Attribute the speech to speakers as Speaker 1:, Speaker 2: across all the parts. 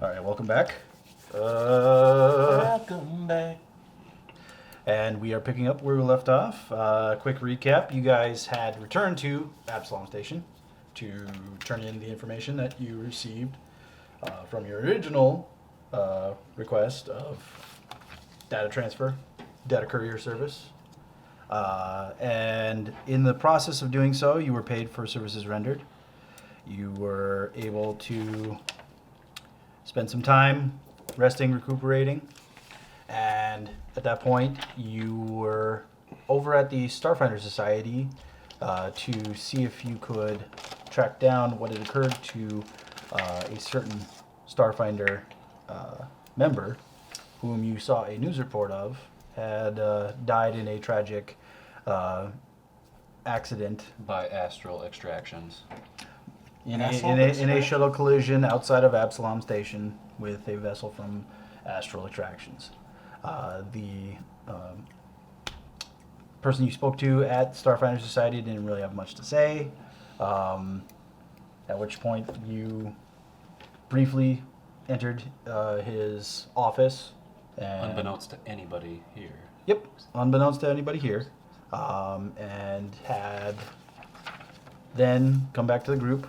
Speaker 1: All right, welcome back.
Speaker 2: Welcome back.
Speaker 1: And we are picking up where we left off. Quick recap. You guys had returned to Absalom Station to turn in the information that you received from your original request of data transfer, data courier service. And in the process of doing so, you were paid for services rendered. You were able to spend some time resting, recuperating, and at that point, you were over at the Starfinder Society to see if you could track down what had occurred to a certain Starfinder member whom you saw a news report of had died in a tragic accident
Speaker 3: by astral extractions.
Speaker 1: in a shuttle collision outside of Absalom Station with a vessel from Astral Attractions. The person you spoke to at Starfinder Society didn't really have much to say, at which point you briefly entered his office. And
Speaker 3: Unbeknownst to anybody here.
Speaker 1: Yep, unbeknownst to anybody here, and had then come back to the group.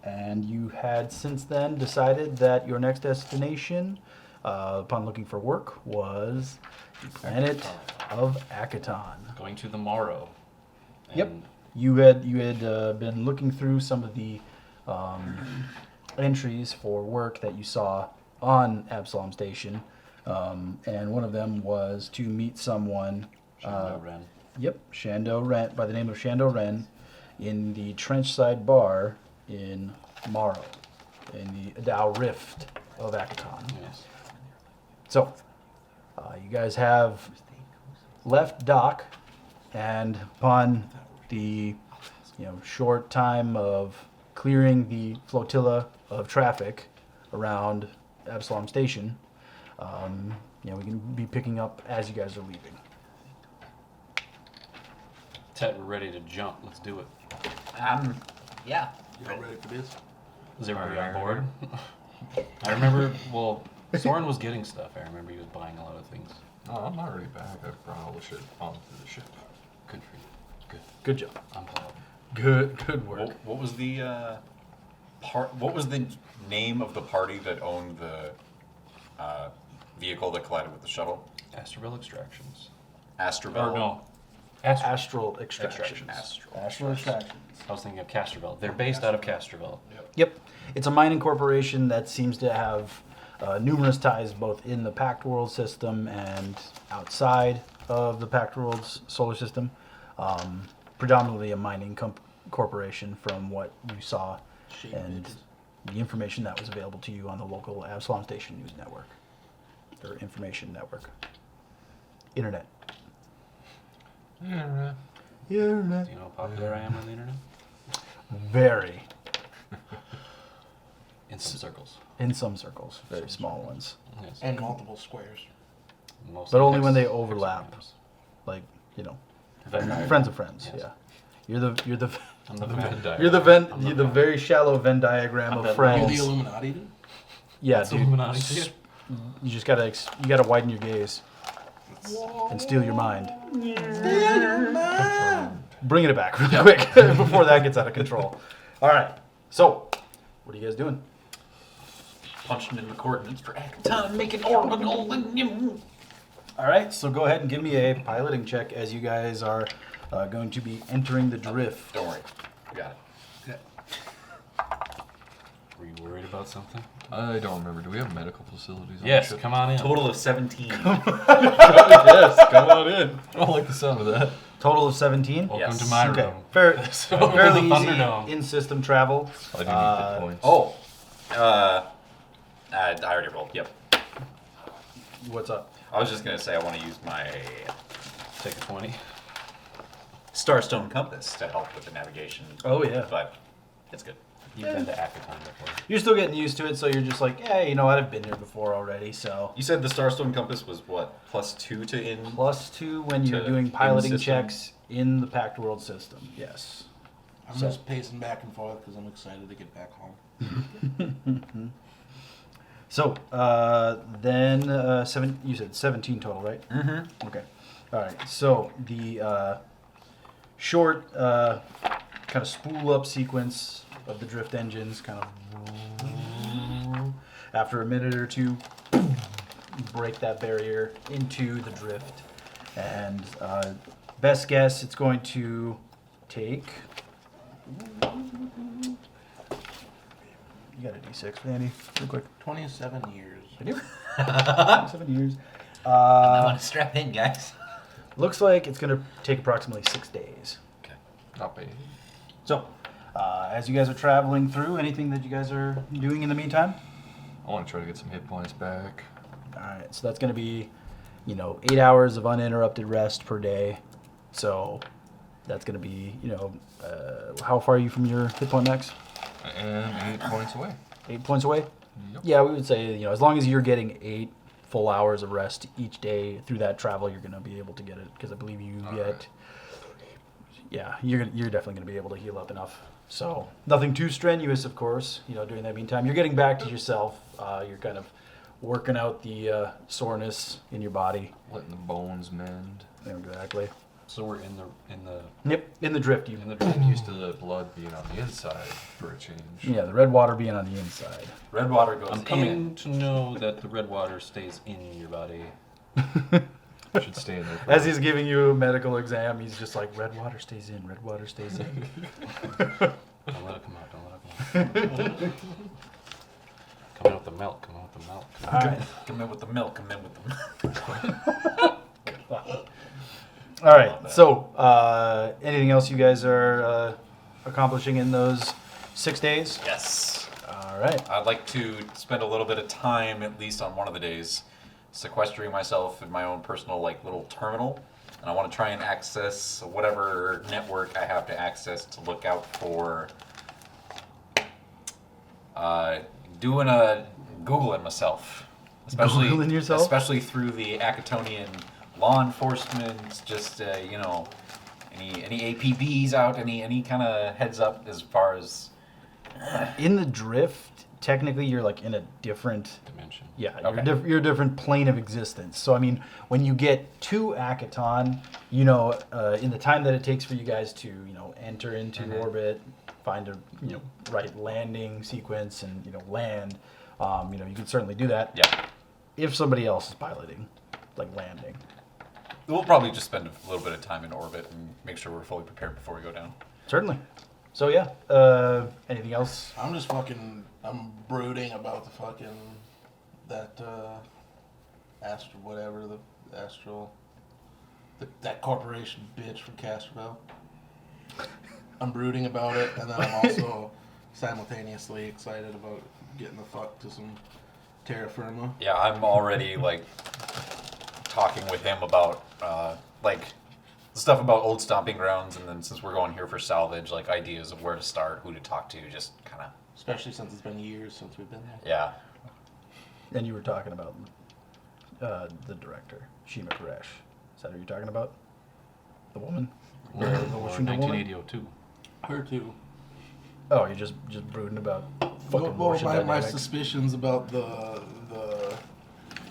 Speaker 1: And you had since then decided that your next destination, upon looking for work, was the planet of Akaton.
Speaker 3: Going to the Morrow.
Speaker 1: Yep, you had been looking through some of the entries for work that you saw on Absalom Station, and one of them was to meet someone.
Speaker 3: Shando Ren.
Speaker 1: Yep, Shando Ren, by the name of Shando Ren, in the Trenchside Bar in Morrow, in the Adao Rift of Akaton.
Speaker 3: Yes.
Speaker 1: So, you guys have left dock, and upon the short time of clearing the flotilla of traffic around Absalom Station, we can be picking up as you guys are leaving.
Speaker 3: Tet, we're ready to jump. Let's do it.
Speaker 2: Yeah.
Speaker 4: Y'all ready for this?
Speaker 3: Is everybody on board? I remember, Soren was getting stuff. I remember he was buying a lot of things.
Speaker 4: No, I'm already back. I brought all the shit onto the ship.
Speaker 3: Good for you.
Speaker 1: Good job.
Speaker 3: I'm proud.
Speaker 1: Good work.
Speaker 5: What was the What was the name of the party that owned the vehicle that collided with the shuttle?
Speaker 3: Astral Extractions.
Speaker 5: Astrovel.
Speaker 3: Or no.
Speaker 1: Astral Extractions.
Speaker 5: Astral
Speaker 1: Extractions.
Speaker 3: I was thinking of Castrovel. They're based out of Castrovel.
Speaker 1: Yep. It's a mining corporation that seems to have numerous ties both in the Pact World system and outside of the Pact World's solar system. Predominantly a mining corporation from what you saw and the information that was available to you on the local Absalom Station News Network. Or information network. Internet.
Speaker 4: Yeah,
Speaker 1: Internet.
Speaker 3: Do you know how popular I am on the internet?
Speaker 1: Very.
Speaker 3: In some circles.
Speaker 1: In some circles. Very small ones.
Speaker 3: Yes.
Speaker 2: And multiple squares.
Speaker 3: Most
Speaker 1: But only
Speaker 3: hex-
Speaker 1: when they
Speaker 3: hex
Speaker 1: overlap.
Speaker 3: names.
Speaker 1: Like,
Speaker 3: Venn diagram.
Speaker 1: friends of friends.
Speaker 3: Yes.
Speaker 1: Yeah. You're the
Speaker 3: I'm the
Speaker 4: Venn
Speaker 3: Venn.
Speaker 4: diagram.
Speaker 1: you're the very shallow Venn diagram
Speaker 3: I'm
Speaker 1: of
Speaker 3: that
Speaker 1: friends.
Speaker 2: You the Illuminati, dude?
Speaker 1: Yeah,
Speaker 3: That's
Speaker 1: dude.
Speaker 3: Illuminati too.
Speaker 1: You just gotta widen your gaze and steal your mind. Bringing it back really quick before that gets out of control. All right. So, what are you guys doing?
Speaker 5: Punching in the coordinates for Akaton, making orbital.
Speaker 1: All right. So go ahead and give me a piloting check as you guys are going to be entering the drift.
Speaker 5: Don't worry, we got it.
Speaker 3: Were you worried about something?
Speaker 4: I don't remember. Do we have medical facilities on
Speaker 3: Yes,
Speaker 4: the ship?
Speaker 3: come on in.
Speaker 5: Total of 17.
Speaker 1: Yes. Come on in.
Speaker 4: I don't like the sound of that.
Speaker 1: Total of 17.
Speaker 3: Welcome
Speaker 5: Yes.
Speaker 3: to my
Speaker 1: Okay.
Speaker 3: room.
Speaker 1: Fairly easy
Speaker 3: Thunderdome.
Speaker 1: in-system travel.
Speaker 4: I do need hit points.
Speaker 5: Oh, I already rolled. Yep.
Speaker 1: What's up?
Speaker 5: I was just gonna say I want to use my
Speaker 3: Take a 20.
Speaker 5: Starstone compass to help with the navigation.
Speaker 1: Oh yeah.
Speaker 5: But it's good.
Speaker 3: You've been to Akaton before.
Speaker 1: You're still getting used to it, so you're just like, yeah, you know what? I've been here before already, so.
Speaker 5: You said the Starstone compass was what? +2 to in.
Speaker 1: +2 when you're
Speaker 5: To
Speaker 1: doing piloting
Speaker 5: in-system?
Speaker 1: checks in the Pact World system. Yes.
Speaker 2: I'm just pacing back and forth because I'm excited to get back home.
Speaker 1: So then you said 17 total, right?
Speaker 5: Mm-hmm.
Speaker 1: Okay. All right. So the short kind of spool up sequence of the drift engines kind of after a minute or two break that barrier into the drift. And best guess, it's going to take... You got a D6, Andy? Real quick.
Speaker 2: 27 years.
Speaker 1: I do. 7 years.
Speaker 5: I'm gonna strap in, guys.
Speaker 1: Looks like it's going to take approximately 6 days.
Speaker 5: Okay.
Speaker 4: Not bad.
Speaker 1: So, as you guys are traveling through, anything that you guys are doing in the meantime?
Speaker 4: I want to try to get some hit points back.
Speaker 1: All right, so that's going to be, 8 hours of uninterrupted rest per day. So that's going to be, how far are you from your hit point max?
Speaker 4: And 8 points away.
Speaker 1: 8 points away?
Speaker 4: Yep.
Speaker 1: Yeah, we would say, as long as you're getting 8 full hours of rest each day through that travel, you're going to be able to get it. Because I believe you
Speaker 4: All
Speaker 1: get,
Speaker 4: right.
Speaker 1: yeah, you're definitely going to be able to heal up enough. So nothing too strenuous, of course, during that meantime. You're getting back to yourself. You're kind of working out the soreness in your body.
Speaker 4: Letting the bones mend.
Speaker 1: Exactly.
Speaker 3: So we're in the
Speaker 1: Yep, in the drift.
Speaker 3: in the
Speaker 4: I'm used to the blood being on the inside for a change.
Speaker 1: Yeah, the red water being on the inside.
Speaker 5: Red water goes
Speaker 3: I'm
Speaker 5: in.
Speaker 3: coming to know that the red water stays in your body.
Speaker 4: Should stay in there.
Speaker 1: As he's giving you a medical exam, he's just like, red water stays in, red water stays in.
Speaker 3: Don't let it come out. Don't let it come out. Come in with the milk. Come in with the milk.
Speaker 1: All right.
Speaker 5: Come in with the milk. Come in with the milk.
Speaker 1: All right. So, anything else you guys are accomplishing in those 6 days?
Speaker 5: Yes.
Speaker 1: All right.
Speaker 5: I'd like to spend a little bit of time, at least on one of the days, sequestering myself in my own personal little terminal, and I want to try and access whatever network I have to access to look out for doing a Googling myself, especially
Speaker 1: Googling yourself?
Speaker 5: especially through the Acatonian law enforcement. Just any APBs out, any kind of heads up as far as
Speaker 1: In the drift, technically, you're in a different...
Speaker 3: Dimension.
Speaker 1: Yeah,
Speaker 5: Okay.
Speaker 1: you're a different plane of existence. So, I mean, when you get to Akaton, in the time that it takes for you guys to, enter into orbit, find a, right landing sequence and, land, you can certainly do that.
Speaker 5: yeah.
Speaker 1: If somebody else is piloting, landing.
Speaker 5: We'll probably just spend a little bit of time in orbit and make sure we're fully prepared before we go down.
Speaker 1: Certainly. So, yeah. Anything else?
Speaker 2: I'm just I'm brooding about the that that corporation bitch from Castroville. I'm brooding about it, and then I'm also simultaneously excited about getting the fuck to some terra firma.
Speaker 5: Yeah, I'm already talking with him about stuff about old stomping grounds, and then since we're going here for salvage, ideas of where to start, who to talk to, just kind of
Speaker 2: Especially since it's been years since we've been there.
Speaker 5: yeah.
Speaker 1: And you were talking about the director, Shima Koresh. Is that who you're talking about? The woman?
Speaker 3: Or
Speaker 1: The Washington woman?
Speaker 3: 1982.
Speaker 2: Her too.
Speaker 1: Oh, you're just brooding about fucking
Speaker 2: Well,
Speaker 1: motion
Speaker 2: my
Speaker 1: dynamics.
Speaker 2: suspicions about the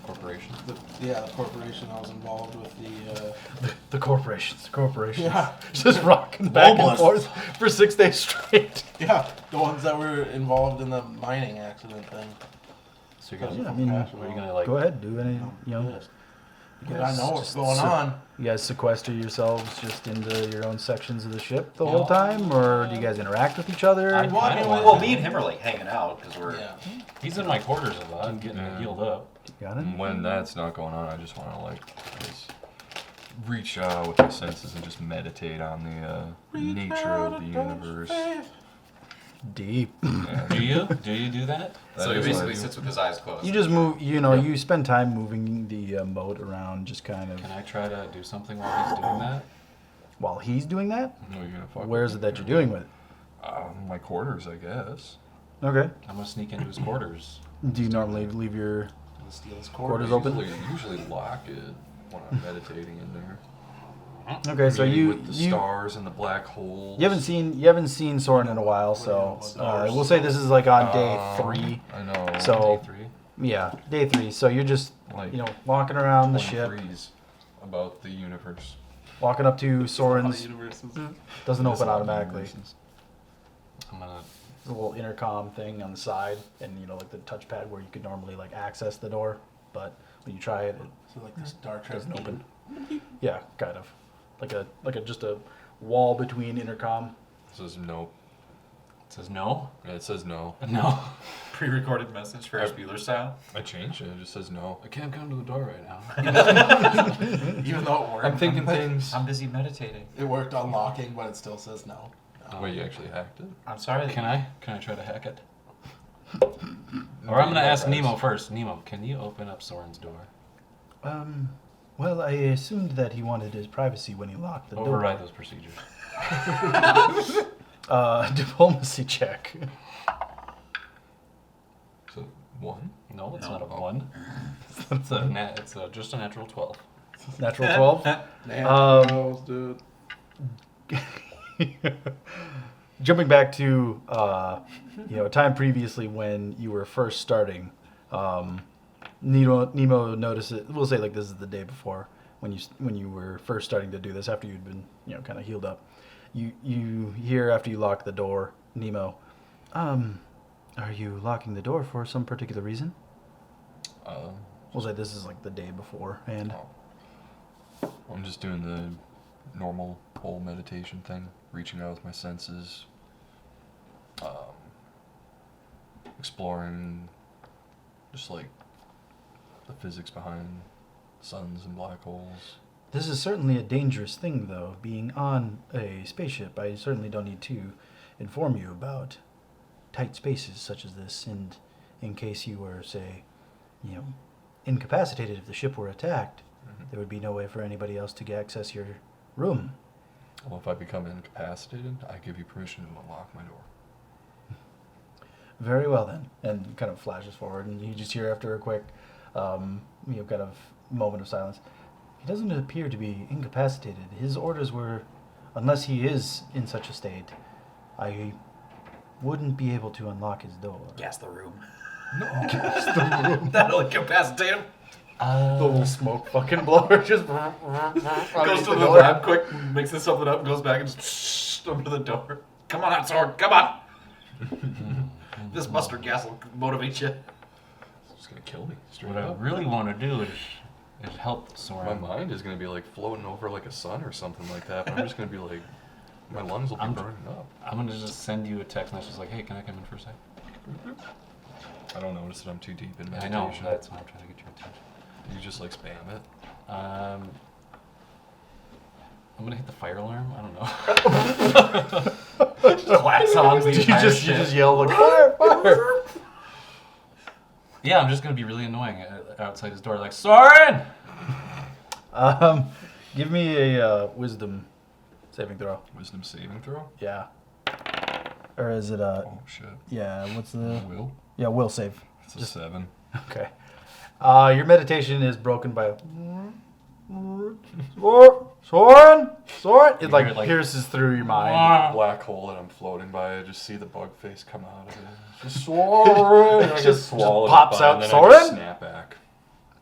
Speaker 3: Corporation.
Speaker 2: the corporation I was involved with
Speaker 1: The corporations.
Speaker 2: Yeah.
Speaker 1: Just rocking back and
Speaker 2: Globalist.
Speaker 1: forth for 6 days straight.
Speaker 2: the ones that were involved in the mining accident thing.
Speaker 3: So you're
Speaker 1: Yeah,
Speaker 3: gonna,
Speaker 1: I mean,
Speaker 3: are you gonna
Speaker 1: go ahead, do any,
Speaker 2: Yes.
Speaker 1: you
Speaker 2: But
Speaker 1: guys
Speaker 2: I know what's
Speaker 1: just
Speaker 2: going on.
Speaker 1: You guys sequester yourselves just into your own sections of the ship the whole time, or do you guys interact with each other?
Speaker 3: I-
Speaker 5: Well, me and him are hanging out because we're
Speaker 2: Yeah.
Speaker 3: He's in my quarters a lot. I'm getting
Speaker 4: Yeah.
Speaker 3: healed up.
Speaker 1: Got it?
Speaker 4: And when that's not going on, I just want to just reach out with my senses and just meditate on the nature of the universe.
Speaker 1: Deep.
Speaker 4: Yeah.
Speaker 3: Do you? Do you do that?
Speaker 5: so he
Speaker 4: is what I
Speaker 5: basically
Speaker 4: do.
Speaker 5: sits with his eyes closed.
Speaker 1: You just move,
Speaker 3: Yep.
Speaker 1: you spend time moving the moat around, just kind of
Speaker 3: Can I try to do something while he's doing that?
Speaker 1: while he's doing that.
Speaker 4: No, you're gonna fuck
Speaker 1: Where is
Speaker 4: with
Speaker 1: it that you're doing with it?
Speaker 4: my quarters, I guess.
Speaker 1: Okay.
Speaker 3: I'm gonna sneak into his quarters.
Speaker 1: Do you normally leave your
Speaker 3: Let's steal his
Speaker 1: quarters open?
Speaker 4: Usually lock it when I'm meditating in there.
Speaker 1: Okay, so
Speaker 4: Meeting
Speaker 1: you
Speaker 4: with the stars and the black holes.
Speaker 1: you haven't seen Soren in a while, so we'll say this is on day 3.
Speaker 4: I know.
Speaker 1: So
Speaker 3: Day 3.
Speaker 1: Yeah, day 3. So you're just,
Speaker 4: Like,
Speaker 1: walking around the ship,
Speaker 4: freeze about the universe.
Speaker 1: walking up to
Speaker 2: All the
Speaker 1: Soren's.
Speaker 2: universes.
Speaker 1: Doesn't
Speaker 4: There's
Speaker 1: open
Speaker 4: a lot of
Speaker 1: automatically.
Speaker 4: universes.
Speaker 3: I'm gonna.
Speaker 1: There's a little intercom thing on the side, and like the touchpad where you could normally like access the door, but when you try it,
Speaker 2: So like the Star
Speaker 1: it
Speaker 2: Trek
Speaker 1: doesn't open.
Speaker 2: meter.
Speaker 1: Yeah, kind of, like a just a wall between intercom.
Speaker 4: It says no.
Speaker 3: It says no.
Speaker 4: Yeah, it says no.
Speaker 3: No.
Speaker 5: Pre-recorded message, Ferris Bueller style.
Speaker 4: I changed it. It just says no.
Speaker 3: I can't come to the door right now.
Speaker 2: Even though it worked.
Speaker 4: I'm thinking things.
Speaker 5: I'm busy meditating.
Speaker 2: It worked on locking, but it still says no.
Speaker 4: Wait, you actually hacked it?
Speaker 5: I'm sorry.
Speaker 3: Can I try to hack it? Or I'm gonna ask Nemo first. Nemo, can you open up Soren's door?
Speaker 1: Well, I assumed that he wanted his privacy when he locked the
Speaker 3: Override those procedures.
Speaker 1: door. Diplomacy check.
Speaker 4: So, 1?
Speaker 3: No, it's not a 1. It's just a natural 12.
Speaker 1: Natural 12.
Speaker 2: Man, dude.
Speaker 1: Jumping back to a time previously when you were first starting, Nemo notices. We'll say like this is the day before when you were first starting to do this after you'd been kind of healed up. You hear after you lock the door, Nemo. Are you locking the door for some particular reason? We'll say this is like the day before, and
Speaker 4: I'm just doing the normal whole meditation thing, reaching out with my senses, exploring just like the physics behind suns and black holes.
Speaker 1: this is certainly a dangerous thing, though. Being on a spaceship, I certainly don't need to inform you about tight spaces such as this, and in case you were, say, incapacitated if the ship were attacked, there would be no way for anybody else to access your room.
Speaker 4: Well, if I become incapacitated, I give you permission to unlock my door.
Speaker 1: Very well then, and kind of flashes forward, and you just hear after a quick, kind of moment of silence. He doesn't appear to be incapacitated. His orders were, unless he is in such a state, I wouldn't be able to unlock his door.
Speaker 5: Gas the room.
Speaker 1: No, gas the room.
Speaker 5: That'll incapacitate him.
Speaker 1: The little smoke fucking blower just
Speaker 5: Goes to the lab quick, mixes something up, goes back and just over to the door. Come on out, Sword. Come on. This mustard gas will motivate you.
Speaker 4: It's just gonna kill me straight
Speaker 3: What I
Speaker 4: up.
Speaker 3: really want to do is help
Speaker 4: My
Speaker 3: Soren.
Speaker 4: mind is gonna be like floating over like a sun or something like that, but I'm just gonna be like, my lungs will be burning up.
Speaker 3: I'm gonna just send you a text message like, "Hey, can I come in for a sec?"
Speaker 4: I don't notice that I'm too deep in
Speaker 3: I
Speaker 4: meditation.
Speaker 3: know that's why I'm trying to get your attention.
Speaker 4: You just like spam it.
Speaker 3: I'm gonna hit the fire alarm. I don't know. Claps on the
Speaker 1: you
Speaker 3: entire
Speaker 1: just
Speaker 3: ship.
Speaker 1: yell like fire, fire.
Speaker 3: Yeah, I'm just gonna be really annoying outside his door, like Soren.
Speaker 1: Give me a wisdom saving throw.
Speaker 4: Wisdom saving throw?
Speaker 1: Yeah. Or is it a?
Speaker 4: Oh shit.
Speaker 1: Yeah. What's the?
Speaker 4: Will?
Speaker 1: Yeah, will save.
Speaker 4: It's a 7.
Speaker 1: Okay. Your meditation is broken by. Soren. It
Speaker 3: You
Speaker 1: like
Speaker 3: hear it, like,
Speaker 1: pierces through your mind.
Speaker 4: Black hole that I'm floating by, I just see the bug face come out of it. Just Soren! I
Speaker 1: Just
Speaker 4: swallowed
Speaker 1: pops
Speaker 4: it by,
Speaker 1: out,
Speaker 4: and then I
Speaker 1: Soren?
Speaker 4: just snap back.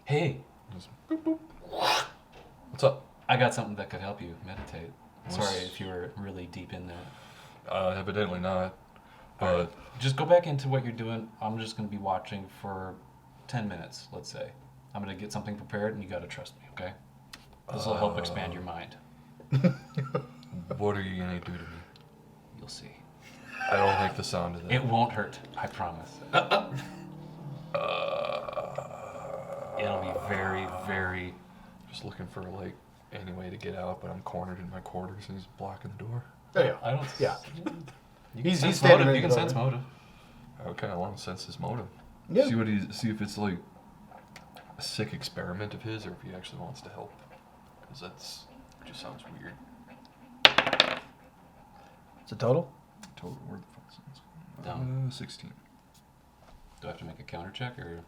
Speaker 3: Hey,
Speaker 4: Just boop, boop. What's up?
Speaker 3: I got something that could help you meditate.
Speaker 4: What's-
Speaker 3: Sorry if you were really deep in there.
Speaker 4: Evidently not.
Speaker 3: Alright,
Speaker 4: But
Speaker 3: just go back into what you're doing. I'm just gonna be watching for 10 minutes, let's say. I'm gonna get something prepared, and you gotta trust me, okay? This will help expand your mind.
Speaker 4: what are you gonna do to me?
Speaker 3: You'll see.
Speaker 4: I don't like the sound of that.
Speaker 3: It won't hurt, I promise. It'll be very, very.
Speaker 4: Just looking for like any way to get out, but I'm cornered in my quarters and he's blocking the door.
Speaker 1: There you go.
Speaker 3: I don't.
Speaker 1: Yeah.
Speaker 3: You can
Speaker 1: He's
Speaker 3: sense
Speaker 1: standing
Speaker 3: motive.
Speaker 1: right
Speaker 3: You can
Speaker 1: over.
Speaker 3: sense motive.
Speaker 4: I would kind of want to sense his motive.
Speaker 1: Yeah.
Speaker 4: See if it's like a sick experiment of his, or if he actually wants to help. Because just sounds weird.
Speaker 1: It's a total.
Speaker 4: Total word the fuck sounds.
Speaker 3: Down.
Speaker 4: 16.
Speaker 3: Do I have to make a counter check or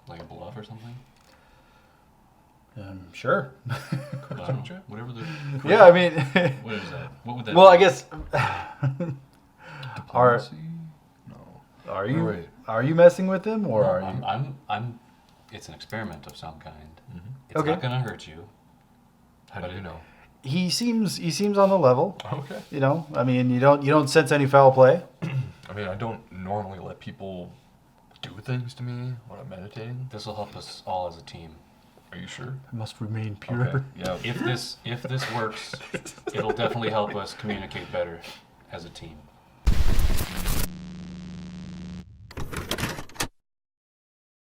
Speaker 3: like a bluff or something?
Speaker 1: Sure.
Speaker 3: I don't know. Whatever the.
Speaker 1: Yeah, I mean.
Speaker 3: What is that? What would that?
Speaker 1: Well,
Speaker 3: be?
Speaker 1: I guess. Our
Speaker 4: Diplomacy? No.
Speaker 1: Are you
Speaker 4: Wait.
Speaker 1: are you messing with him or
Speaker 3: No,
Speaker 1: are you?
Speaker 3: I'm. It's an experiment of some kind.
Speaker 4: Mhm.
Speaker 3: It's
Speaker 1: Okay.
Speaker 3: not gonna hurt you.
Speaker 4: How do you know?
Speaker 1: He seems on the level.
Speaker 4: Okay.
Speaker 1: You know, I mean, you don't sense any foul play.
Speaker 4: I mean, I don't normally let people do things to me when I'm meditating.
Speaker 3: This will help us all as a team.
Speaker 4: Are you sure?
Speaker 1: I must remain pure.
Speaker 4: Okay. Yeah.
Speaker 3: If this works, it'll definitely help us communicate better as a team.